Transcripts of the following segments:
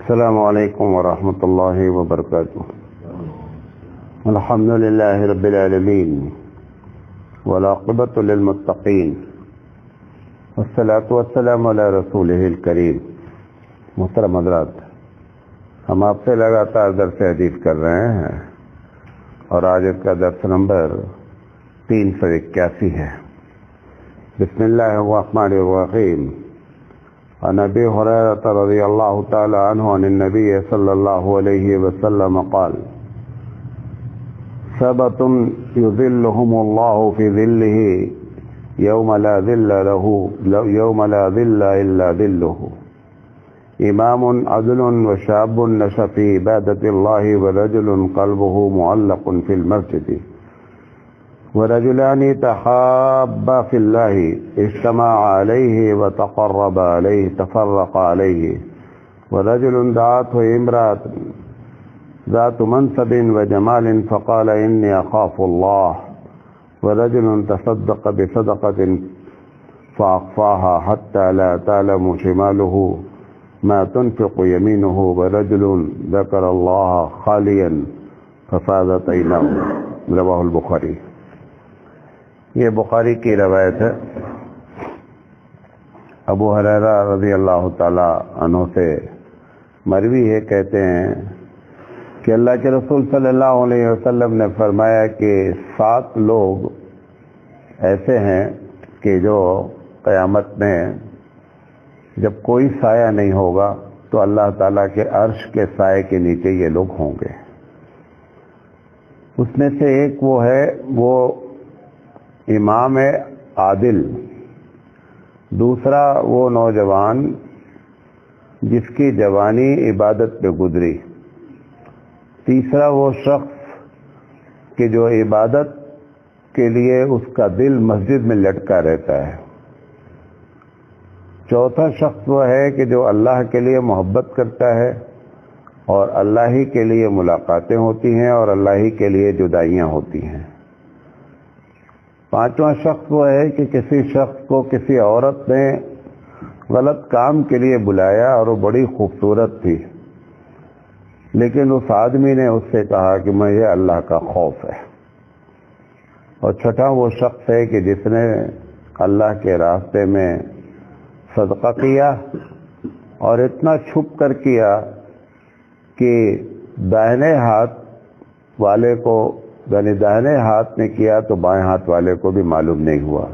السلام علیکم ورحمۃ اللہ وبرکاتہ. الحمد للہ رب العالمین والعاقبۃ للمتقین والصلاۃ والسلام علی رسولہ الکریم. محترم حضرات، ہم آپ سے لگاتار درس حدیث کر رہے ہیں اور آج اس کا درس نمبر 381 ہے. بسم اللہ الرحمن الرحیم. عن ابي هريره رضي الله تعالى عنه عن النبي صلى الله عليه وسلم قال: سبعة يظلهم الله في ظله يوم لا ظل إلا ظله: إمام عدل وشاب نشأ في عبادة الله ورجل قلبه معلق في المسجد ورجلان تحابا في الله اجتمعا عليه وتفرقا عليه ورجل دعته امرأة ذات منصب وجمال فقال إني أخاف الله ورجل تصدق بصدقة فأخفاها حتى لا تعلم شماله ما تنفق يمينه ورجل ذكر الله خاليا ففاضت عيناه. رواه البخاری. یہ بخاری کی روایت ہے. ابو ہریرہ رضی اللہ تعالی عنہ سے مروی ہے، کہتے ہیں کہ اللہ کے رسول صلی اللہ علیہ وسلم نے فرمایا کہ 7 لوگ ایسے ہیں کہ جو قیامت میں جب کوئی سایہ نہیں ہوگا تو اللہ تعالیٰ کے عرش کے سائے کے نیچے یہ لوگ ہوں گے. اس میں سے ایک وہ ہے، وہ امام عادل. دوسرا وہ نوجوان جس کی جوانی عبادت پہ گزری. تیسرا وہ شخص کہ جو عبادت کے لیے اس کا دل مسجد میں لٹکا رہتا ہے. چوتھا شخص وہ ہے کہ جو اللہ کے لیے محبت کرتا ہے اور اللہ ہی کے لیے ملاقاتیں ہوتی ہیں اور اللہ ہی کے لیے جدائیاں ہوتی ہیں. پانچواں شخص وہ ہے کہ کسی شخص کو کسی عورت نے غلط کام کے لیے بلایا اور وہ بڑی خوبصورت تھی، لیکن اس آدمی نے اس سے کہا کہ مجھے اللہ کا خوف ہے. اور چھٹا وہ شخص ہے کہ جس نے اللہ کے راستے میں صدقہ کیا اور اتنا چھپ کر کیا کہ دائنے ہاتھ والے کو، یعنی دائنے ہاتھ نے کیا تو بائیں ہاتھ والے کو بھی معلوم نہیں ہوا.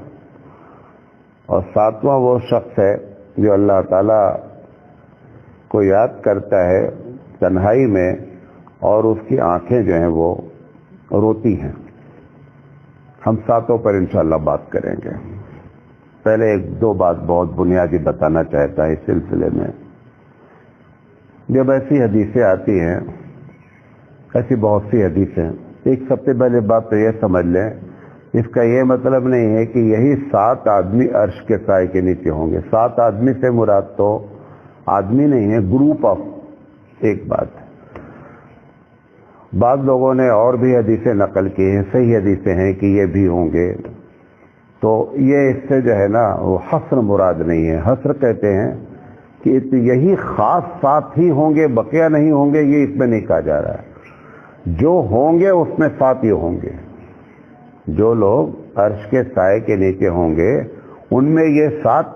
اور 7واں وہ شخص ہے جو اللہ تعالیٰ کو یاد کرتا ہے تنہائی میں اور اس کی آنکھیں جو ہیں وہ روتی ہیں. ہم 7 پر انشاءاللہ بات کریں گے. پہلے 1-2 بات بہت بنیادی بتانا چاہتا ہے اس سلسلے میں. جب ایسی حدیثیں آتی ہیں، ایسی بہت سی حدیثیں، ایک سب سے پہلے بات تو یہ سمجھ لیں، اس کا یہ مطلب نہیں ہے کہ یہی 7 آدمی عرش کے سائے کے نیچے ہوں گے. 7 آدمی سے مراد تو آدمی نہیں ہے، گروپ آف ایک بات ہے. بعض لوگوں نے اور بھی حدیثیں نقل کی ہیں، صحیح حدیثیں ہیں کہ یہ بھی ہوں گے. تو یہ اس سے جو ہے نا وہ حصر مراد نہیں ہے. حصر کہتے ہیں کہ یہی خاص 7 ہی ہوں گے، بقیہ نہیں ہوں گے، یہ اس میں نہیں کہا جا رہا ہے. جو ہوں گے اس میں 7 ہی ہوں گے. جو لوگ عرش کے سائے کے نیچے ہوں گے ان میں یہ 7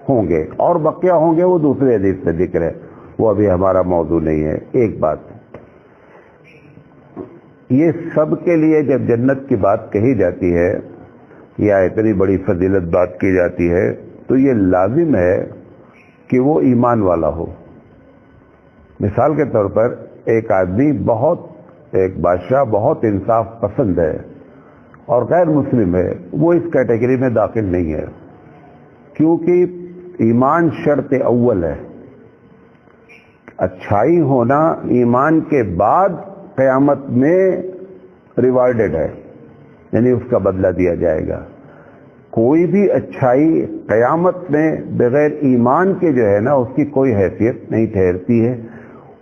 ہوں گے، اور بقیہ ہوں گے وہ دوسرے حدیث میں ذکر ہے، وہ ابھی ہمارا موضوع نہیں ہے. ایک بات، یہ سب کے لیے جب جنت کی بات کہی جاتی ہے یا اتنی بڑی فضیلت بات کی جاتی ہے تو یہ لازم ہے کہ وہ ایمان والا ہو. مثال کے طور پر ایک آدمی ایک بادشاہ بہت انصاف پسند ہے اور غیر مسلم ہے، وہ اس کیٹیگری میں داخل نہیں ہے، کیونکہ ایمان شرط اول ہے. اچھائی ہونا ایمان کے بعد قیامت میں ریوارڈڈ ہے، یعنی اس کا بدلہ دیا جائے گا. کوئی بھی اچھائی قیامت میں بغیر ایمان کے جو ہے نا اس کی کوئی حیثیت نہیں ٹھہرتی ہے.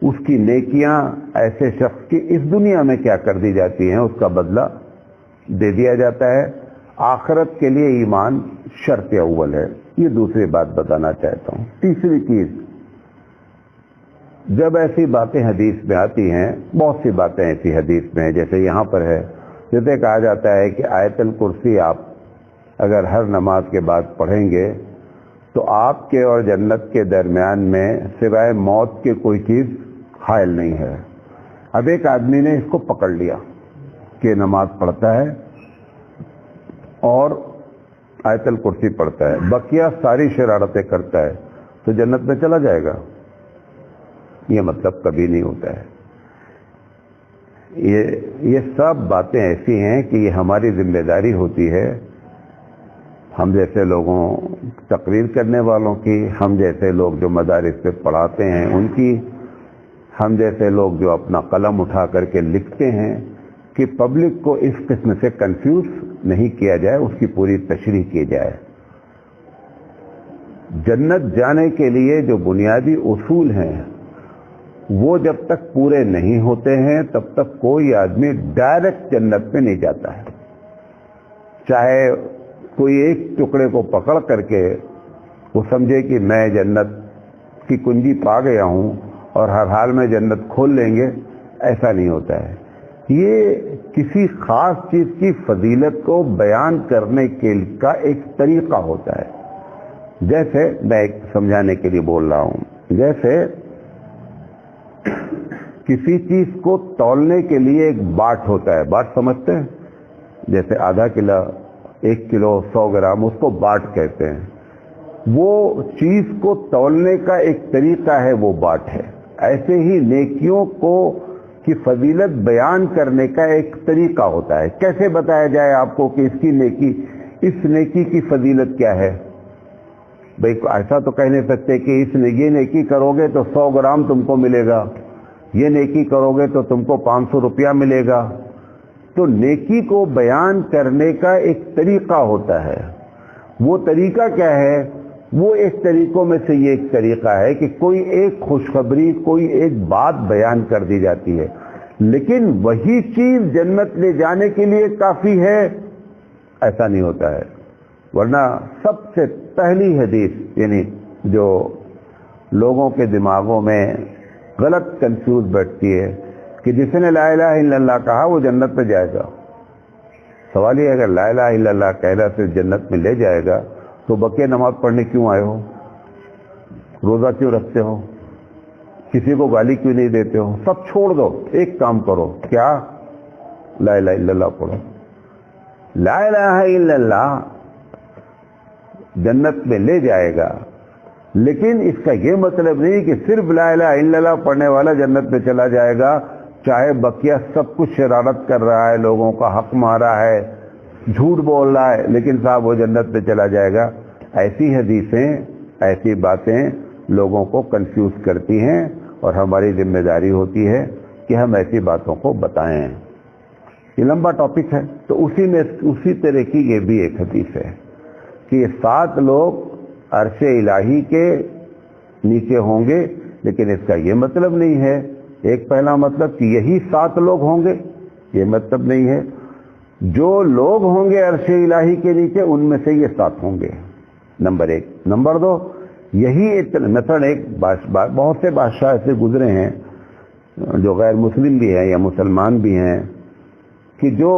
اس کی نیکیاں ایسے شخص کی اس دنیا میں کیا کر دی جاتی ہیں، اس کا بدلہ دے دیا جاتا ہے. آخرت کے لیے ایمان شرط اول ہے. یہ دوسری بات بتانا چاہتا ہوں. تیسری چیز، جب ایسی باتیں حدیث میں آتی ہیں، بہت سی باتیں ایسی حدیث میں ہیں، جیسے یہاں پر ہے، جیسے کہا جاتا ہے کہ آیت الکرسی آپ اگر ہر نماز کے بعد پڑھیں گے تو آپ کے اور جنت کے درمیان میں سوائے موت کے کوئی چیز حائل نہیں ہے۔ اب ایک آدمی نے اس کو پکڑ لیا کہ نماز پڑھتا ہے اور آیت الکرسی پڑھتا ہے، بقیہ ساری شرارتیں کرتا ہے، تو جنت میں چلا جائے گا؟ یہ مطلب کبھی نہیں ہوتا ہے۔ یہ سب باتیں ایسی ہیں کہ یہ ہماری ذمہ داری ہوتی ہے، ہم جیسے لوگوں، تقریر کرنے والوں کی، ہم جیسے لوگ جو مدارس پہ پڑھاتے ہیں ان کی، ہم جیسے لوگ جو اپنا قلم اٹھا کر کے لکھتے ہیں، کہ پبلک کو اس قسم سے کنفیوز نہیں کیا جائے، اس کی پوری تشریح کی جائے۔ جنت جانے کے لیے جو بنیادی اصول ہیں وہ جب تک پورے نہیں ہوتے ہیں تب تک کوئی آدمی ڈائریکٹ جنت میں نہیں جاتا ہے۔ چاہے کوئی ایک ٹکڑے کو پکڑ کر کے وہ سمجھے کہ میں جنت کی کنجی پا گیا ہوں اور ہر حال میں جنت کھول لیں گے، ایسا نہیں ہوتا ہے۔ یہ کسی خاص چیز کی فضیلت کو بیان کرنے کا ایک طریقہ ہوتا ہے۔ جیسے میں ایک سمجھانے کے لیے بول رہا ہوں، جیسے کسی چیز کو تولنے کے لیے ایک باٹ ہوتا ہے، باٹ سمجھتے ہیں؟ جیسے آدھا کلو، 1 کلو، 100 گرام، اس کو باٹ کہتے ہیں۔ وہ چیز کو تولنے کا ایک طریقہ ہے، وہ باٹ ہے۔ ایسے ہی نیکیوں کی فضیلت بیان کرنے کا ایک طریقہ ہوتا ہے۔ کیسے بتایا جائے آپ کو کہ اس نیکی کی فضیلت کیا ہے؟ بھئی ایسا تو کہہ نہیں سکتے کہ یہ نیکی کرو گے تو 100 گرام تم کو ملے گا، یہ نیکی کرو گے تو تم کو 500 روپیہ ملے گا۔ تو نیکی کو بیان کرنے کا ایک طریقہ ہوتا ہے۔ وہ طریقہ کیا ہے؟ وہ ایک طریقوں میں سے یہ ایک طریقہ ہے کہ کوئی ایک خوشخبری، کوئی ایک بات بیان کر دی جاتی ہے، لیکن وہی چیز جنت لے جانے کے لیے کافی ہے، ایسا نہیں ہوتا ہے۔ ورنہ سب سے پہلی حدیث، یعنی جو لوگوں کے دماغوں میں غلط کنفیوز بیٹھتی ہے کہ جس نے لا الہ الا اللہ کہا وہ جنت میں جائے گا۔ سوال یہ ہے اگر لا الہ الا اللہ کہنا سے جنت میں لے جائے گا تو بقیہ نماز پڑھنے کیوں آئے ہو؟ روزہ کیوں رکھتے ہو؟ کسی کو گالی کیوں نہیں دیتے ہو؟ سب چھوڑ دو، ایک کام کرو، کیا؟ لا الہ الا اللہ پڑھو۔ لا الہ الا اللہ جنت میں لے جائے گا، لیکن اس کا یہ مطلب نہیں کہ صرف لا الہ الا اللہ پڑھنے والا جنت میں چلا جائے گا، چاہے بقیہ سب کچھ شرارت کر رہا ہے، لوگوں کا حق مارا ہے، جھوٹ بول رہا ہے، لیکن صاحب وہ جنت میں چلا جائے گا۔ ایسی حدیثیں، ایسی باتیں لوگوں کو کنفیوز کرتی ہیں، اور ہماری ذمہ داری ہوتی ہے کہ ہم ایسی باتوں کو بتائیں۔ یہ لمبا ٹاپک ہے، تو اسی طرح کی یہ بھی ایک حدیث ہے کہ 7 لوگ عرش الہی کے نیچے ہوں گے، لیکن اس کا یہ مطلب نہیں ہے، ایک پہلا مطلب کہ یہی 7 لوگ ہوں گے، یہ مطلب نہیں ہے۔ جو لوگ ہوں گے عرش الہی کے نیچے ان میں سے یہ 7 ہوں گے، نمبر 1۔ نمبر 2، یہی مثلا ایک بہت سے بادشاہ ایسے گزرے ہیں جو غیر مسلم بھی ہیں یا مسلمان بھی ہیں کہ جو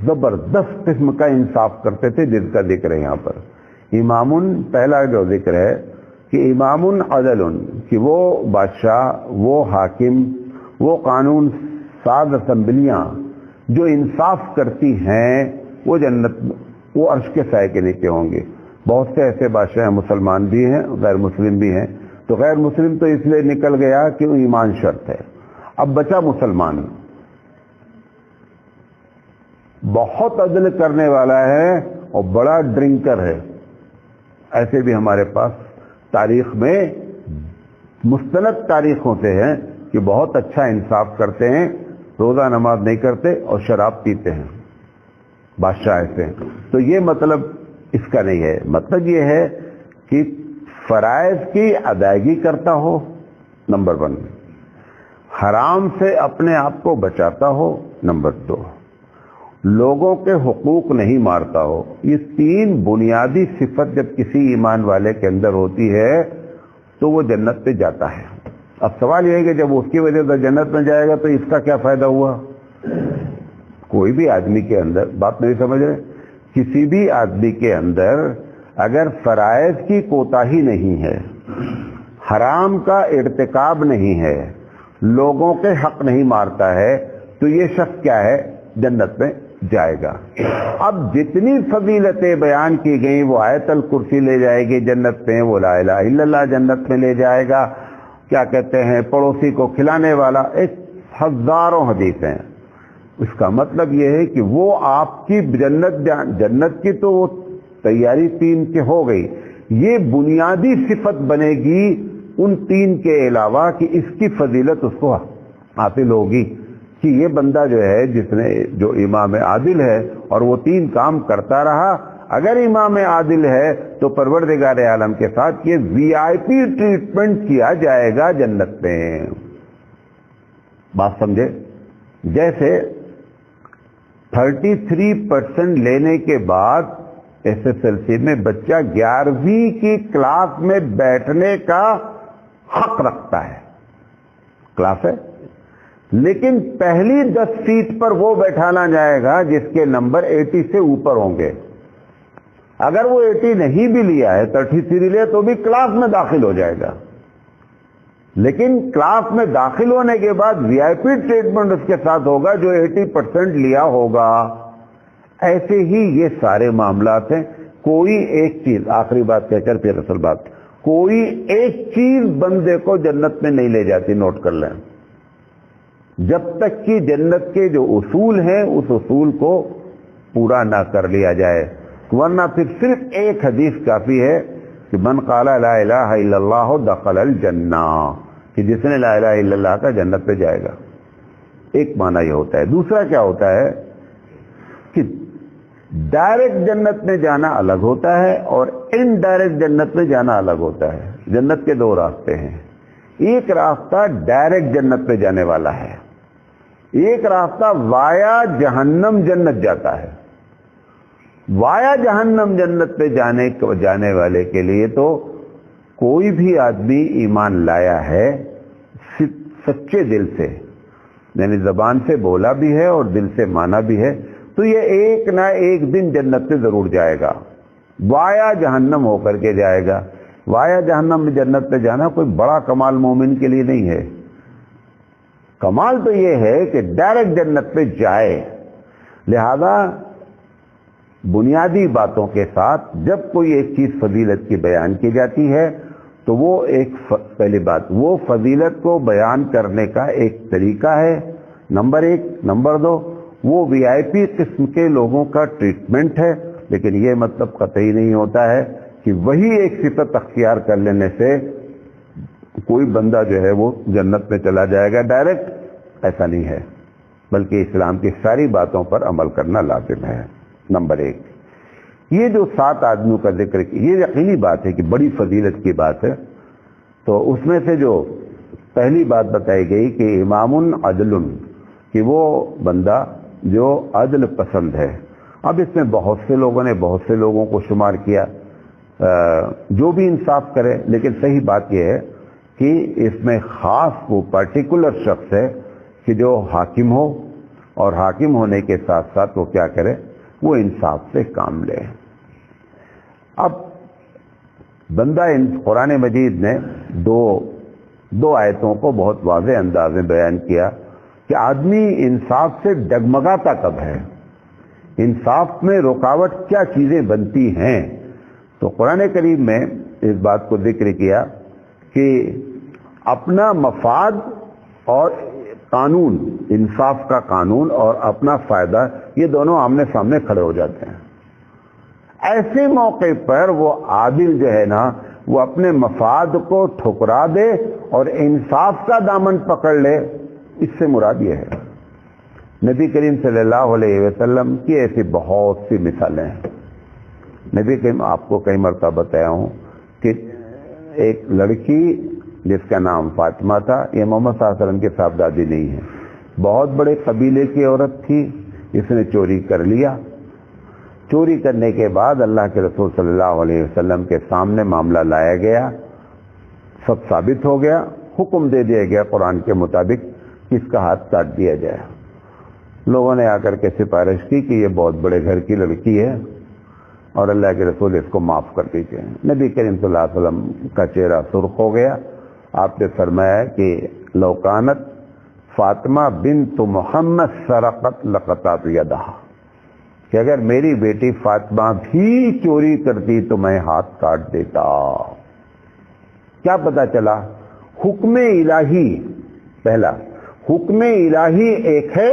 زبردست قسم کا انصاف کرتے تھے، جس کا ذکر ہے یہاں پر۔ امام، پہلا جو ذکر ہے کہ امام عدل، کہ وہ بادشاہ، وہ حاکم، وہ قانون ساز اسمبلیاں جو انصاف کرتی ہیں، وہ جنت، وہ عرش کے سائے کے نیچے ہوں گے۔ بہت سے ایسے بادشاہ ہیں، مسلمان بھی ہیں، غیر مسلم بھی ہیں۔ تو غیر مسلم تو اس لیے نکل گیا کہ وہ ایمان شرط ہے۔ اب بچا مسلمان، بہت عدل کرنے والا ہے اور بڑا ڈرنکر ہے۔ ایسے بھی ہمارے پاس تاریخ میں مستند تاریخوں سے ہیں کہ بہت اچھا انصاف کرتے ہیں، روزہ نماز نہیں کرتے اور شراب پیتے ہیں، بادشاہ ایسے ہیں۔ تو یہ مطلب اس کا نہیں ہے، مطلب یہ ہے کہ فرائض کی ادائیگی کرتا ہو، نمبر 1، حرام سے اپنے آپ کو بچاتا ہو، نمبر 2، لوگوں کے حقوق نہیں مارتا ہو۔ یہ 3 بنیادی صفت جب کسی ایمان والے کے اندر ہوتی ہے تو وہ جنت پہ جاتا ہے۔ اب سوال یہ ہے کہ جب اس کی وجہ سے جنت میں جائے گا تو اس کا کیا فائدہ ہوا؟ کوئی بھی آدمی کے اندر، بات نہیں سمجھ رہے، کسی بھی آدمی کے اندر اگر فرائض کی کوتاہی نہیں ہے، حرام کا ارتکاب نہیں ہے، لوگوں کے حق نہیں مارتا ہے، تو یہ شخص کیا ہے؟ جنت میں جائے گا۔ اب جتنی فضیلتیں بیان کی گئیں، وہ آیت الکرسی لے جائے گی جنت میں، وہ لا الہ الا اللہ جنت میں لے جائے گا، کیا کہتے ہیں پڑوسی کو کھلانے والا، ایک ہزاروں حدیث ہیں۔ اس کا مطلب یہ ہے کہ وہ آپ کی جنت کی تو وہ تیاری 3 کی ہو گئی، یہ بنیادی صفت بنے گی ان 3 کے علاوہ کہ اس کی فضیلت اس کو حاصل ہوگی کہ یہ بندہ جو ہے جو امام عادل ہے اور وہ 3 کام کرتا رہا، اگر امام عادل ہے تو پروردگار عالم کے ساتھ یہ وی آئی پی ٹریٹمنٹ کیا جائے گا جنت میں۔ بات سمجھے؟ جیسے 33% لینے کے بعد SSLC میں بچہ 11ویں کی کلاس میں بیٹھنے کا حق رکھتا ہے، کلاس ہے، لیکن پہلی 10 سیٹ پر وہ بیٹھانا جائے گا جس کے نمبر 80 سے اوپر ہوں گے۔ اگر وہ 80 نہیں بھی لیا ہے، 33 لے تو بھی کلاس میں داخل ہو جائے گا، لیکن کلاس میں داخل ہونے کے بعد وی آئی پی ٹریٹمنٹ اس کے ساتھ ہوگا جو 80% لیا ہوگا۔ ایسے ہی یہ سارے معاملات ہیں۔ کوئی ایک چیز، آخری بات کہہ کر پھر اصل بات، کوئی ایک چیز بندے کو جنت میں نہیں لے جاتی، نوٹ کر لیں، جب تک کہ جنت کے جو اصول ہیں اس اصول کو پورا نہ کر لیا جائے، ورنہ پھر صرف ایک حدیث کافی ہے کہ من قال لا الہ الا اللہ دخل الجنہ، کہ جس نے لا الہ الا اللہ کا جنت پہ جائے گا۔ ایک معنی یہ ہوتا ہے۔ دوسرا کیا ہوتا ہے کہ ڈائریکٹ جنت میں جانا الگ ہوتا ہے اور انڈائریکٹ جنت میں جانا الگ ہوتا ہے۔ جنت کے 2 راستے ہیں، ایک راستہ ڈائریکٹ جنت میں جانے والا ہے، ایک راستہ وایا جہنم جنت جاتا ہے۔ وایا جہنم جنت پہ جانے والے کے لیے تو کوئی بھی آدمی ایمان لایا ہے سچے دل سے، یعنی زبان سے بولا بھی ہے اور دل سے مانا بھی ہے، تو یہ ایک نہ ایک دن جنت سے ضرور جائے گا، وایا جہنم ہو کر کے جائے گا۔ وایا جہنم میں جنت پہ جانا کوئی بڑا کمال مومن کے لیے نہیں ہے، کمال تو یہ ہے کہ ڈائریکٹ جنت پہ جائے۔ لہذا بنیادی باتوں کے ساتھ جب کوئی ایک چیز فضیلت کی بیان کی جاتی ہے تو وہ پہلی بات، وہ فضیلت کو بیان کرنے کا ایک طریقہ ہے، نمبر 1۔ نمبر 2، وہ وی آئی پی قسم کے لوگوں کا ٹریٹمنٹ ہے، لیکن یہ مطلب قطعی نہیں ہوتا ہے کہ وہی ایک صفت اختیار کر لینے سے کوئی بندہ جو ہے وہ جنت میں چلا جائے گا ڈائریکٹ، ایسا نہیں ہے، بلکہ اسلام کی ساری باتوں پر عمل کرنا لازم ہے۔ نمبر 1، یہ جو 7 آدمیوں کا ذکر کیا، یہ یقینی بات ہے کہ بڑی فضیلت کی بات ہے، تو اس میں سے جو پہلی بات بتائی گئی کہ امام عدل، کہ وہ بندہ جو عدل پسند ہے۔ اب اس میں بہت سے لوگوں نے بہت سے لوگوں کو شمار کیا، جو بھی انصاف کرے، لیکن صحیح بات یہ ہے کہ اس میں خاص وہ پرٹیکولر شخص ہے کہ جو حاکم ہو، اور حاکم ہونے کے ساتھ ساتھ وہ کیا کرے، وہ انصاف سے کام لے۔ اب بندہ قرآن مجید نے دو آیتوں کو بہت واضح انداز میں بیان کیا کہ آدمی انصاف سے ڈگمگاتا کب ہے، انصاف میں رکاوٹ کیا چیزیں بنتی ہیں۔ تو قرآن کریم میں اس بات کو ذکر کیا کہ اپنا مفاد اور قانون، انصاف کا قانون اور اپنا فائدہ، یہ دونوں آمنے سامنے کھڑے ہو جاتے ہیں۔ ایسے موقع پر وہ عادل جو ہے نا، وہ اپنے مفاد کو ٹھکرا دے اور انصاف کا دامن پکڑ لے، اس سے مراد یہ ہے۔ نبی کریم صلی اللہ علیہ وسلم کی ایسی بہت سی مثالیں ہیں۔ نبی کریم آپ کو کئی مرتبہ بتایا ہوں کہ ایک لڑکی جس کا نام فاطمہ تھا، یہ محمد صلی اللہ علیہ وسلم کے صاحبزادی نہیں ہے، بہت بڑے قبیلے کی عورت تھی، اس نے چوری کر لیا۔ چوری کرنے کے بعد اللہ کے رسول صلی اللہ علیہ وسلم کے سامنے معاملہ لایا گیا، سب ثابت ہو گیا، حکم دے دیا گیا قرآن کے مطابق کہ اس کا ہاتھ کاٹ دیا جائے۔ لوگوں نے آ کر کے سفارش کی کہ یہ بہت بڑے گھر کی لڑکی ہے اور اللہ کے رسول اس کو معاف کر دیجیے۔ نبی کریم صلی اللہ علیہ وسلم کا چہرہ سرخ ہو گیا۔ آپ نے فرمایا کہ لو کانت فاطمہ بنت محمد سرقت لقطعت یدہا، کہ اگر میری بیٹی فاطمہ بھی چوری کرتی تو میں ہاتھ کاٹ دیتا۔ کیا پتا چلا؟ حکم الہی، پہلا حکم الہی ایک ہے،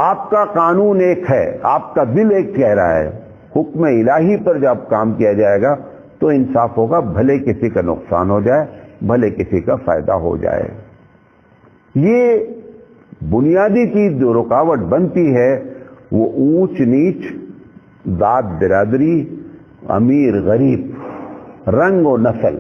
آپ کا قانون ایک ہے، آپ کا دل ایک کہہ رہا ہے۔ حکم الہی پر جب کام کیا جائے گا تو انصاف ہوگا، بھلے کسی کا نقصان ہو جائے بھلے کسی کا فائدہ ہو جائے۔ یہ بنیادی چیز جو رکاوٹ بنتی ہے وہ اونچ نیچ، ذات برادری، امیر غریب، رنگ و نسل،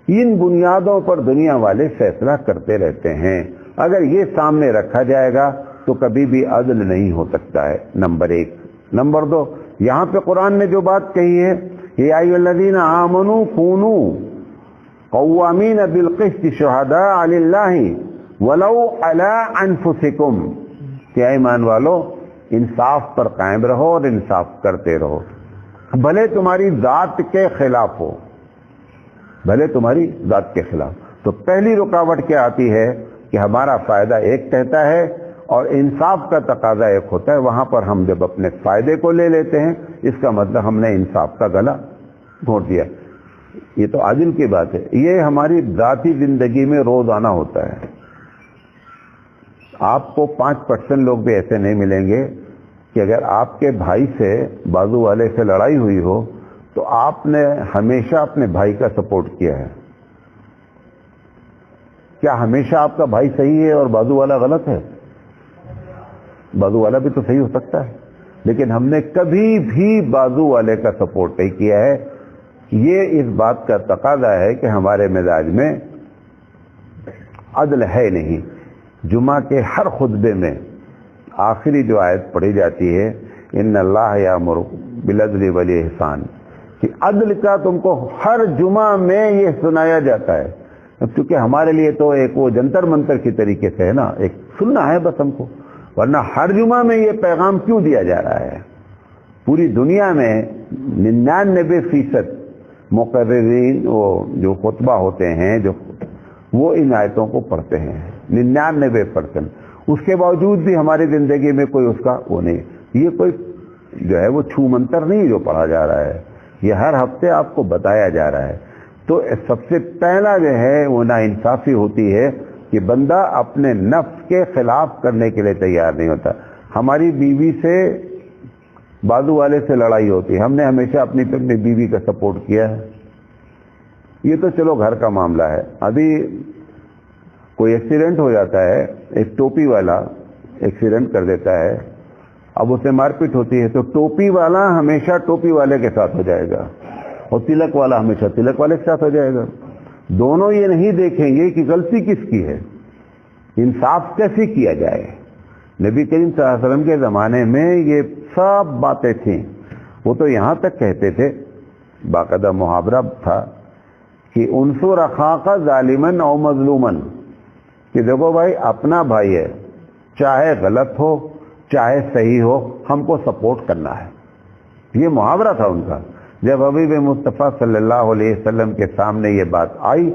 ان بنیادوں پر دنیا والے فیصلہ کرتے رہتے ہیں۔ اگر یہ سامنے رکھا جائے گا تو کبھی بھی عدل نہیں ہو سکتا ہے، نمبر ایک۔ نمبر دو، یہاں پہ قرآن نے جو بات کہی ہے، یا ایھا الذین آمنوا کونوا قوامین بالقسط شہداء للہ ولو علی انفسکم، کہ اے ایمان والو انصاف پر قائم رہو اور انصاف کرتے رہو، بھلے تمہاری ذات کے خلاف ہو، بھلے تمہاری ذات کے خلاف۔ تو پہلی رکاوٹ کیا آتی ہے کہ ہمارا فائدہ ایک کہتا ہے اور انصاف کا تقاضا ایک ہوتا ہے۔ وہاں پر ہم جب اپنے فائدے کو لے لیتے ہیں، اس کا مطلب ہم نے انصاف کا گلا گھونٹ دیا۔ یہ تو عادل کی بات ہے، یہ ہماری ذاتی زندگی میں روزانہ ہوتا ہے۔ آپ کو 5% لوگ بھی ایسے نہیں ملیں گے کہ اگر آپ کے بھائی سے، بازو والے سے لڑائی ہوئی ہو تو آپ نے ہمیشہ اپنے بھائی کا سپورٹ کیا ہے۔ کیا ہمیشہ آپ کا بھائی صحیح ہے اور بازو والا غلط ہے؟ بازو والا بھی تو صحیح ہو سکتا ہے، لیکن ہم نے کبھی بھی بازو والے کا سپورٹ نہیں کیا ہے۔ یہ اس بات کا تقاضا ہے کہ ہمارے مزاج میں عدل ہے نہیں۔ جمعہ کے ہر خطبے میں آخری جو آیت پڑھی جاتی ہے، ان اللہ یامر بالعدل والاحسان، کہ عدل کا تم کو ہر جمعہ میں یہ سنایا جاتا ہے، کیونکہ ہمارے لیے تو ایک وہ جنتر منتر کی طریقے سے ہے نا، ایک سننا ہے بس ہم کو، ورنہ ہر جمعہ میں یہ پیغام کیوں دیا جا رہا ہے؟ پوری دنیا میں 99% مقررین وہ جو خطبہ ہوتے ہیں وہ ان آیتوں کو پڑھتے ہیں، 99%۔ اس کے باوجود بھی ہماری زندگی میں کوئی اس کا وہ نہیں، یہ کوئی جو ہے وہ چھو منتر نہیں جو پڑھا جا رہا ہے، یہ ہر ہفتے آپ کو بتایا جا رہا ہے۔ تو سب سے پہلا جو ہے وہ ناانصافی ہوتی ہے کہ بندہ اپنے نفس کے خلاف کرنے کے لیے تیار نہیں ہوتا۔ ہماری بیوی سے بازو والے سے لڑائی ہوتی ہے، ہم نے ہمیشہ اپنی بیوی کا سپورٹ کیا ہے۔ یہ تو چلو گھر کا معاملہ ہے۔ ابھی کوئی ایکسیڈنٹ ہو جاتا ہے، ایک ٹوپی والا ایکسیڈنٹ کر دیتا ہے، اب اسے مار پیٹ ہوتی ہے تو ٹوپی والا ہمیشہ ٹوپی والے کے ساتھ ہو جائے گا اور تلک والا ہمیشہ تلک والے کے ساتھ ہو جائے گا۔ دونوں یہ نہیں دیکھیں گے کہ غلطی کس کی ہے، انصاف کیسے کیا جائے۔ نبی کریم صلی اللہ علیہ وسلم کے زمانے میں یہ سب باتیں تھیں۔ وہ تو یہاں تک کہتے تھے، باقاعدہ محاورہ تھا کہ انصر اخاک ظالمن او مظلومن، کہ دیکھو بھائی اپنا بھائی ہے، چاہے غلط ہو چاہے صحیح ہو، ہم کو سپورٹ کرنا ہے۔ یہ محاورہ تھا ان کا۔ جب حبیب مصطفیٰ صلی اللہ علیہ وسلم کے سامنے یہ بات آئی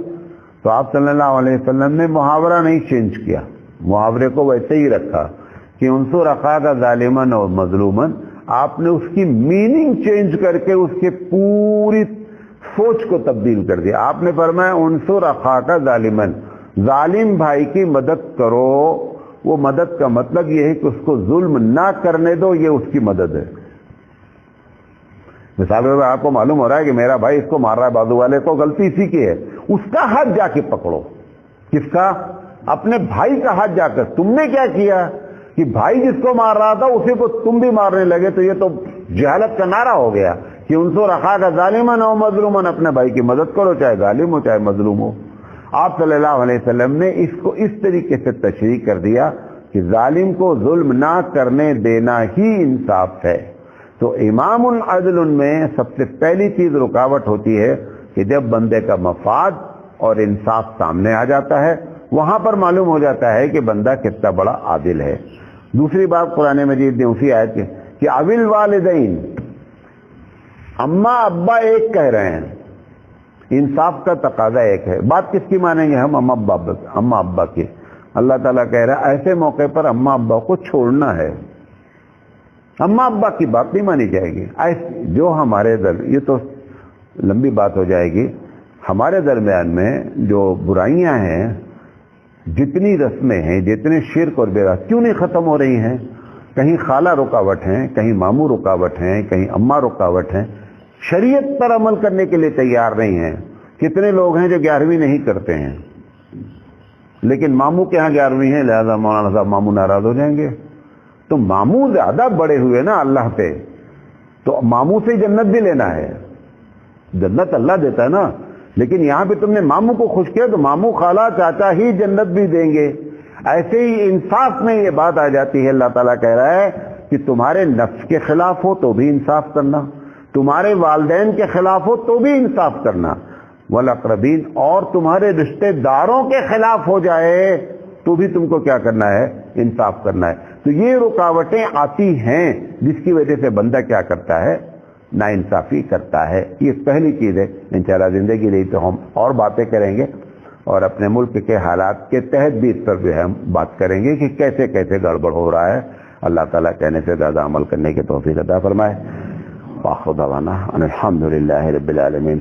تو آپ صلی اللہ علیہ وسلم نے محاورہ نہیں چینج کیا، محاورے کو ویسے ہی رکھا کہ انصر اخاک ظالمن اور مظلومن۔ آپ نے اس کی میننگ چینج کر کے اس کے پوری سوچ کو تبدیل کر دیا۔ آپ نے فرمایا انصر اخاک ظالمن، ظالم بھائی کی مدد کرو۔ وہ مدد کا مطلب یہ ہے کہ اس کو ظلم نہ کرنے دو، یہ اس کی مدد ہے۔ مثال میں آپ کو معلوم ہو رہا ہے کہ میرا بھائی اس کو مار رہا ہے بازو والے کو، غلطی اسی کی ہے، اس کا ہاتھ جا کے پکڑو۔ کس کا؟ اپنے بھائی کا ہاتھ جا کر۔ تم نے کیا کیا کہ بھائی جس کو مار رہا تھا اسی کو تم بھی مارنے لگے، تو یہ تو جہالت کا نعرہ ہو گیا کہ انصر اخاک ظالمن او مظلومن، اپنے بھائی کی مدد کرو چاہے ظالم ہو چاہے مظلوم ہو۔ آپ صلی اللہ علیہ وسلم نے اس کو اس طریقے سے تشریح کر دیا کہ ظالم کو ظلم نہ کرنے دینا ہی انصاف ہے۔ تو امام العدل میں سب سے پہلی چیز رکاوٹ ہوتی ہے کہ جب بندے کا مفاد اور انصاف سامنے آ جاتا ہے، وہاں پر معلوم ہو جاتا ہے کہ بندہ کتنا بڑا عادل ہے۔ دوسری بات قرآن مجید نے اسی آیت کی کہ اوil والدین، اماں ابا ایک کہہ رہے ہیں، انصاف کا تقاضا ایک ہے۔ بات کس کی مانیں گے ہم؟ اماں ابا کی۔ اللہ تعالیٰ کہہ رہا ہے ایسے موقع پر اماں ابا کو چھوڑنا ہے، اماں ابا کی بات نہیں مانی جائے گی۔ جو ہمارے یہ تو لمبی بات ہو جائے گی، ہمارے درمیان میں جو برائیاں ہیں، جتنی رسمیں ہیں، جتنے شرک اور بیراست کیوں نہیں ختم ہو رہی ہیں؟ کہیں خالہ رکاوٹ ہیں، کہیں ماموں رکاوٹ ہیں، کہیں اماں رکاوٹ ہیں، شریعت پر عمل کرنے کے لیے تیار نہیں ہیں۔ کتنے لوگ ہیں جو 11ویں نہیں کرتے ہیں، لیکن ماموں کے ہاں 11ویں ہے، لہذا مولانا صاحب ماموں ناراض ہو جائیں گے۔ تو ماموں زیادہ بڑے ہوئے نا اللہ پہ، تو ماموں سے جنت بھی لینا ہے، جنت اللہ دیتا ہے نا، لیکن یہاں پہ تم نے ماموں کو خوش کیا تو ماموں خالہ چاچا ہی جنت بھی دیں گے۔ ایسے ہی انصاف میں یہ بات آ جاتی ہے، اللہ تعالیٰ کہہ رہا ہے کہ تمہارے نفس کے خلاف ہو تو بھی انصاف کرنا، تمہارے والدین کے خلاف ہو تو بھی انصاف کرنا، والاقربین، اور تمہارے رشتہ داروں کے خلاف ہو جائے تو بھی تم کو کیا کرنا ہے؟ انصاف کرنا ہے۔ تو یہ رکاوٹیں آتی ہیں جس کی وجہ سے بندہ کیا کرتا ہے؟ ناانصافی کرتا ہے۔ یہ پہلی چیز ہے۔ انشاءاللہ زندگی رہی تو ہم اور باتیں کریں گے، اور اپنے ملک کے حالات کے تحت بھی اس پر جو ہے ہم بات کریں گے کہ کیسے کیسے گڑبڑ ہو رہا ہے۔ اللہ تعالیٰ کہنے سے زیادہ عمل کرنے کی توفیق عطا فرمائے۔ وآخر دعوانا ان الحمد للہ رب العالمین۔